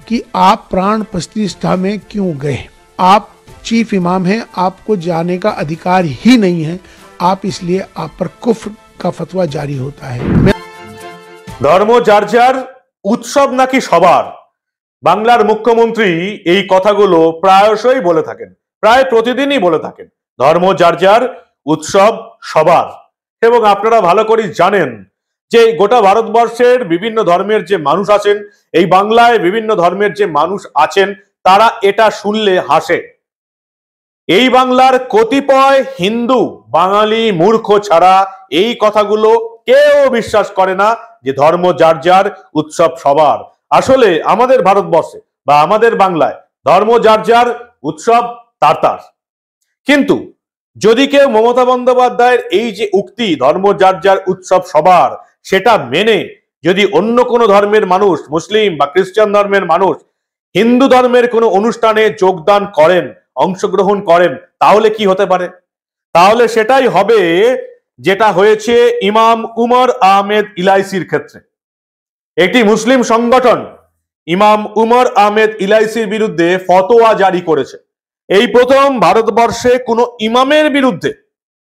कि आप प्राण प्रतिष्ठा में क्यों गए। आप चीफ इमाम हैं, आपको जाने का अधिकार ही नहीं है, आप इसलिए आप पर कुफ्र का फतवा जारी होता है। धर्म जार जार उत्सव नाकि सबार। बांगलार मुख्यमंत्री এই কথাগুলো প্রায়শই বলে থাকেন, প্রায় প্রতিদিনই বলে থাকেন। ধর্ম जार जार উৎসব সবার। এবং আপনারা ভালো করেই জানেন যে গোটা ভারতবর্ষের বিভিন্ন ধর্মের যে মানুষ আছেন, এই বাংলায় বিভিন্ন ধর্মের যে মানুষ আছেন, তারা এটা শুনলে হাসে। এই বাংলার কতিপয় হিন্দু বাঙালি মূর্খ ছাড়া এই কথাগুলো কেউ বিশ্বাস করে না যে ধর্ম যার যার উৎসব সবার। আসলে আমাদের ভারতবর্ষে বা আমাদের বাংলায় ধর্ম যার যার উৎসব তার তার। কিন্তু যদি কেউ মমতা বন্দ্যোপাধ্যায়ের এই যে উক্তি ধর্ম যার যার উৎসব সবার, সেটা মেনে যদি অন্য কোনো ধর্মের মানুষ, মুসলিম বা খ্রিস্টান ধর্মের মানুষ হিন্দু ধর্মের কোনো অনুষ্ঠানে যোগদান করেন, অংশগ্রহণ করেন, তাহলে কি হতে পারে? তাহলে সেটাই হবে যেটা হয়েছে ইমাম উমর আহমেদ ইলাইসির ক্ষেত্রে। একটি মুসলিম সংগঠন ইমাম উমর আহমেদ ইলাইসির বিরুদ্ধে ফতোয়া জারি করেছে। এই প্রথম ভারতবর্ষে কোনো ইমামের বিরুদ্ধে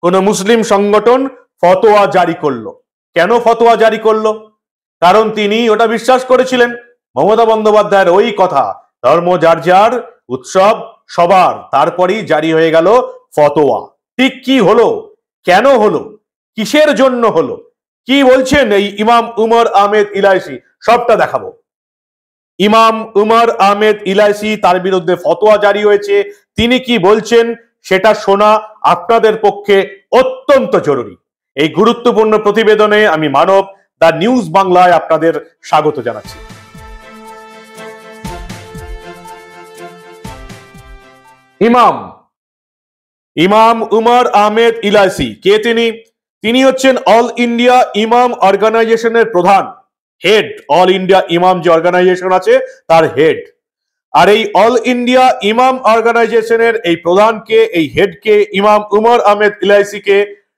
কোনো মুসলিম সংগঠন ফতোয়া জারি করলো। কেন ফতোয়া জারি করলো? কারণ তিনি ওটা বিশ্বাস করেছিলেন মমতা বন্দ্যোপাধ্যায়ের ওই কথা, ধর্ম যার যার উৎসব সবার। তারপরেই জারি হয়ে গেল ফতোয়া। ঠিক কি হলো, কেন হলো, কিসের জন্য হলো, কি বলছেন এই ইমাম উমর আহমেদ ইলাইসি, সবটা দেখাবো। ইমাম উমর আহমেদ ইলাইসি, তার বিরুদ্ধে ফতোয়া জারি হয়েছে, তিনি কি বলছেন সেটা শোনা আপনাদের পক্ষে অত্যন্ত জরুরি। এই গুরুত্বপূর্ণ প্রতিবেদনে আমি মানব দা নিউজ বাংলায় আপনাদের স্বাগত জানাচ্ছি। ইমাম উমর আহমেদ ইলাইসি কে? তিনি হচ্ছেন অল ইন্ডিয়া ইমাম অর্গানাইজেশনের প্রধান, হেড। অল ইন্ডিয়া ইমাম যে অর্গানাইজেশন আছে তার হেড। আর এই অল ইন্ডিয়া ইমাম অর্গানাইজেশনের এই প্রধানকে, এই হেডকে, ইমাম উমর আহমেদ ইলাইসিকে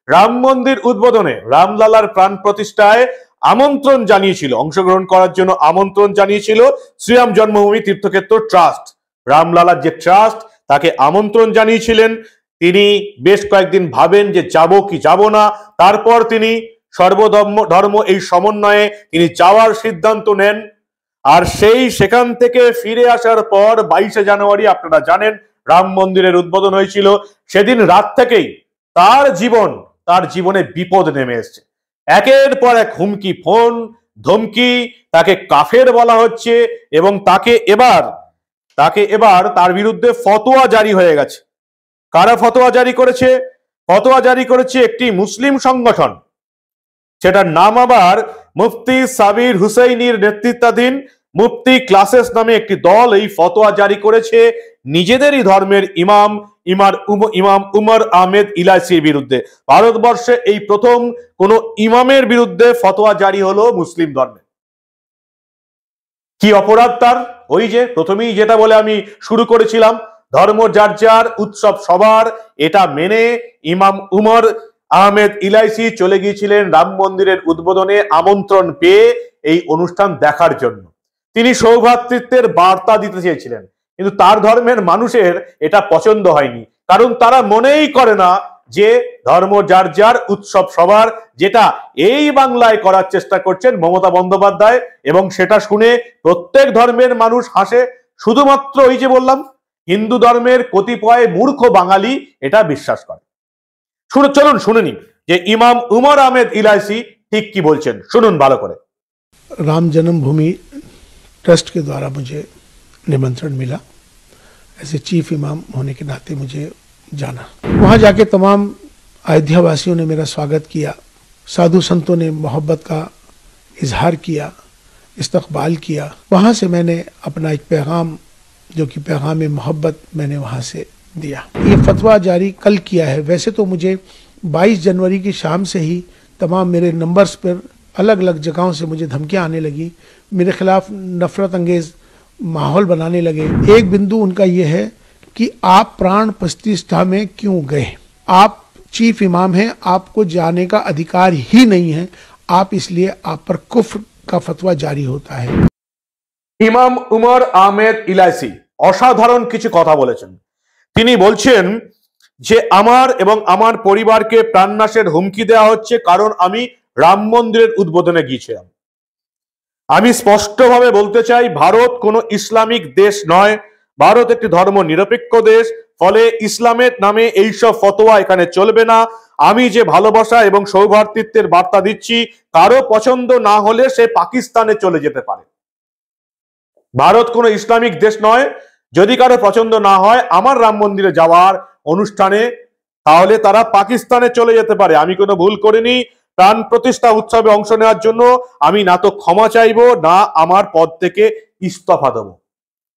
রাম মন্দির উদ্বোধনে, রামলালার প্রাণ প্রতিষ্ঠায় আমন্ত্রণ জানিয়েছিল, অংশগ্রহণ করার জন্য আমন্ত্রণ জানিয়েছিল শ্রীরাম জন্মভূমি তীর্থক্ষেত্র ট্রাস্ট। রামলালার যে ট্রাস্ট, তাকে আমন্ত্রণ জানিয়েছিলেন। তিনি বেশ কয়েকদিন ভাবেন যে যাব কি যাব না। তারপর তিনি সর্বধর্ম এই সমন্বয়ে তিনি যাওয়ার সিদ্ধান্ত নেন। আর সেখান থেকে ফিরে আসার পর 22শে জানুয়ারি আপনারা জানেন রাম মন্দিরের উদ্বোধন হয়েছিল। সেদিন রাত থেকেই তার জীবনে বিপদ নেমে এসছে। একের পর এক হুমকি, ফোন ধমকি, তাকে কাফের বলা হচ্ছে এবং তাকে এবার তার বিরুদ্ধে ফতোয়া জারি হয়ে গেছে। কারা ফতোয়া জারি করেছে? ফতোয়া জারি করেছে একটি মুসলিম সংগঠন, সেটার নাম আবার মুফতি সাবির হুসাইনির নেতৃত্বাধীন মুফতি ক্লাসেস নামে একটি দল এই ফতোয়া জারি করেছে নিজেদেরই ধর্মের ইমাম উমর আহমেদ ইলাইসির বিরুদ্ধে। ভারতবর্ষে এই প্রথম কোন ইমামের বিরুদ্ধে ফতোয়া জারি হলো মুসলিম ধর্মে। কি অপরাধ তার? ওই যে প্রথমেই যেটা বলে আমি শুরু করেছিলাম, ধর্ম যার যার উৎসব সবার, এটা মেনে ইমাম উমর আহমেদ ইলাইসি চলে গিয়েছিলেন রাম মন্দিরের উদ্বোধনে আমন্ত্রণ পেয়ে এই অনুষ্ঠান দেখার জন্য। তিনি সৌভ্রাতৃত্বের বার্তা দিতে চেয়েছিলেন, কিন্তু তার ধর্মের মানুষের এটা পছন্দ হয়নি, কারণ তারা মনেই করে না যে ধর্ম যার যার উৎসব সবার, যেটা এই বাংলায় করার চেষ্টা করছেন মমতা বন্দ্যোপাধ্যায়। এবং সেটা শুনে প্রত্যেক ধর্মের মানুষ হাসে, শুধুমাত্র ওই যে বললাম হিন্দু ধর্মের কতিপয় মূর্খ বাঙালি এটা বিশ্বাস করে। চলুন শুনে নিন যে ইমাম উমর আহমেদ ইলাইসি ঠিক কি বলছেন, শুনুন ভালো করে। राम जन्मभूमि ट्रस्ट के द्वारा मुझे निमंत्रण मिला, ऐसे चीफ इमाम होने के नाते मुझे जाना। वहाँ जाके तमाम अयोध्या वासियों ने मेरा स्वागत किया, साधु संतों ने मोहब्बत का इजहार किया, इस्तकबाल किया। वहाँ से मैंने अपना एक पैगाम, जो कि पैगाम मोहब्बत, मैंने वहाँ से दिया। ये फतवा जारी कल किया है। वैसे तो मुझे 22 जनवरी की शाम से ही तमाम मेरे नंबर्स पर अलग अलग जगहों से मुझे धमकियां आने लगी, मेरे खिलाफ नफरत अंगेज माहौल बनाने लगे। एक बिंदु उनका ये है कि आप प्राण प्रतिष्ठा में क्यों गए। आप चीफ इमाम हैं, आपको जाने का अधिकार ही नहीं है, आप इसलिए आप पर कुफ्र का फतवा जारी होता है। ইমাম উমর আহমেদ ইলাইসি অসাধারণ কিছু কথা বলেছেন। তিনি বলছেন যে আমার এবং আমার পরিবারকে প্রাণনাশের হুমকি দেওয়া হচ্ছে কারণ আমি রাম মন্দিরের উদ্বোধনে গিয়েছিলাম। আমি স্পষ্টভাবে বলতে চাই, ভারত কোনো ইসলামিক দেশ নয়, ভারত একটি ধর্ম নিরপেক্ষ দেশ, ফলে ইসলামের নামে এইসব ফতোয়া এখানে চলবে না। আমি যে ভালোবাসা এবং সৌভ্রাতৃত্বের বার্তা দিচ্ছি, কারো পছন্দ না হলে সে পাকিস্তানে চলে যেতে পারে। ভারত কোনো ইসলামিক দেশ নয়। যদি কারো পছন্দ না হয় আমার রাম মন্দিরে যাওয়ার অনুষ্ঠানে, তাহলে তারা পাকিস্তানে চলে যেতে পারে। আমি কোনো ভুল করিনি। প্রাণ প্রতিষ্ঠা উৎসবে অংশ নেওয়ার জন্য আমি না তো ক্ষমা চাইবো, না আমার পদ থেকে ইস্তফা দেব।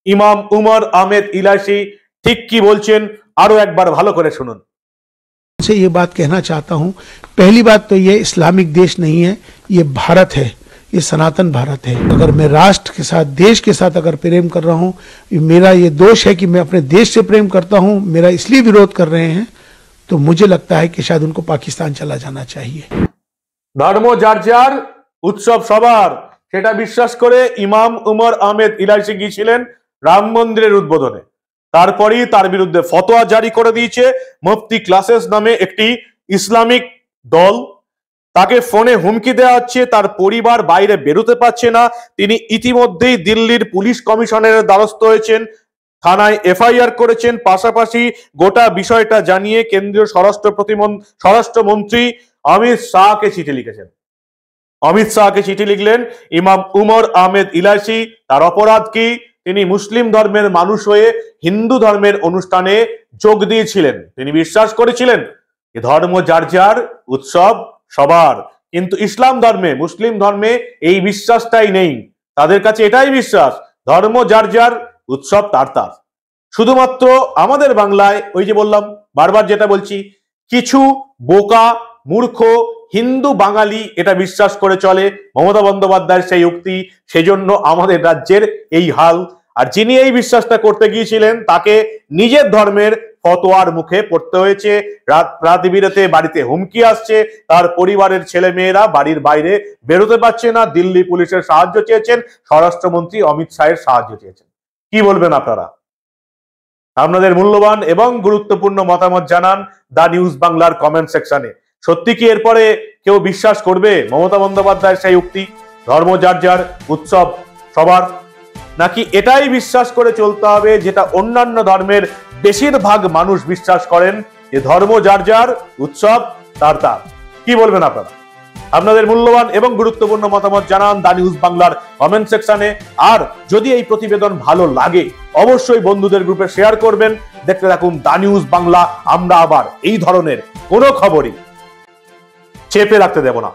ইমাম উমর আহমেদ ইলাইসি ঠিক কি বলছেন আরো একবার ভালো করে শুনুন। से ये बात कहना चाहता हूं, पहली बात तो ये इस्लामिक देश नहीं है, ये भारत है, ये सनातन भारत है। अगर मैं राष्ट्र के साथ, देश के साथ अगर प्रेम कर रहा हूं, मेरा ये दोष है कि मैं अपने देश से प्रेम करता हूं, मेरा इसलिए विरोध कर रहे हैं, तो मुझे लगता है कि शायद उनको पाकिस्तान चला जाना चाहिए। ধর্ম যার যার, উৎসব সবার, সেটা বিশ্বাস করে ইমাম উমর আহমেদ ইলাইসি গিয়েছিলেন রাম মন্দিরের উদ্বোধনে। তারপরেই তার বিরুদ্ধে ফতোয়া জারি করে দিয়েছে মুফতি ক্লাসেস নামে একটি ইসলামিক দল। তাকে ফোনে হুমকি দেওয়া হচ্ছে, তার পরিবার বাইরে বেরোতে পারছে না। তিনি ইতিমধ্যেই দিল্লির পুলিশ কমিশনারের দ্বারস্থ হয়েছেন, থানায় এফআইআর করেছেন, পাশাপাশি গোটা বিষয়টা জানিয়ে কেন্দ্রীয় স্বরাষ্ট্রমন্ত্রী অমিত শাহকে চিঠি লিখেছেন। অমিত শাহকে চিঠি লিখলেন ইমাম উমর আহমেদ ইলাইসি। তার অপরাধ কি? তিনি মুসলিম ধর্মের মানুষ হয়ে হিন্দু ধর্মের অনুষ্ঠানে যোগ দিয়েছিলেন। তিনি বিশ্বাস করেছিলেন ধর্ম যার যার, উৎসব সবার। কিন্তু ইসলাম ধর্মে, মুসলিম ধর্মে এই বিশ্বাসটাই নেই। তাদের কাছে এটাই বিশ্বাস, ধর্ম যার যার, উৎসব তার তার। শুধুমাত্র আমাদের বাংলায় ওই যে বললাম, বারবার যেটা বলছি, কিছু বোকা মূর্খ হিন্দু বাঙালি এটা বিশ্বাস করে চলে। মমতা বন্দ্যোপাধ্যায়ের সেই উক্তি, সেজন্য আমাদের রাজ্যের এই হাল। আর যিনি এই বিশ্বাসটা করতে গিয়েছিলেন, তাকে নিজের ধর্মের ফতোয়ার মুখে পড়তে হয়েছে। রাত বিরেতে বাড়িতে হুমকি আসছে, তার পরিবারের ছেলে মেয়েরা বাড়ির বাইরে বেরোতে পারছে না। দিল্লি পুলিশের সাহায্য চেয়েছেন, স্বরাষ্ট্রমন্ত্রী অমিত শাহের সাহায্য চেয়েছেন। কি বলবেন আপনারা? আপনাদের মূল্যবান এবং গুরুত্বপূর্ণ মতামত জানান দা নিউজ বাংলার কমেন্ট সেকশনে। সত্যি কি এরপরে কেউ বিশ্বাস করবে মমতা বন্দ্যোপাধ্যায়ের সেই উক্তি, ধর্ম যার যার, উৎসব সবার? নাকি এটাই বিশ্বাস করে চলতে হবে যেটা অন্যান্য ধর্মের বেশিরভাগ মানুষ বিশ্বাস করেন, যে ধর্ম যার যার, উৎসব তার তার? কি বলবেন আপনারা? আপনাদের মূল্যবান এবং গুরুত্বপূর্ণ মতামত জানান দা নিউজ বাংলার কমেন্ট সেকশনে। আর যদি এই প্রতিবেদন ভালো লাগে, অবশ্যই বন্ধুদের গ্রুপে শেয়ার করবেন। দেখতে থাকুন দা নিউজ বাংলা। আমরা আবার এই ধরনের কোনো খবরই চেপে রাখতে দেব না।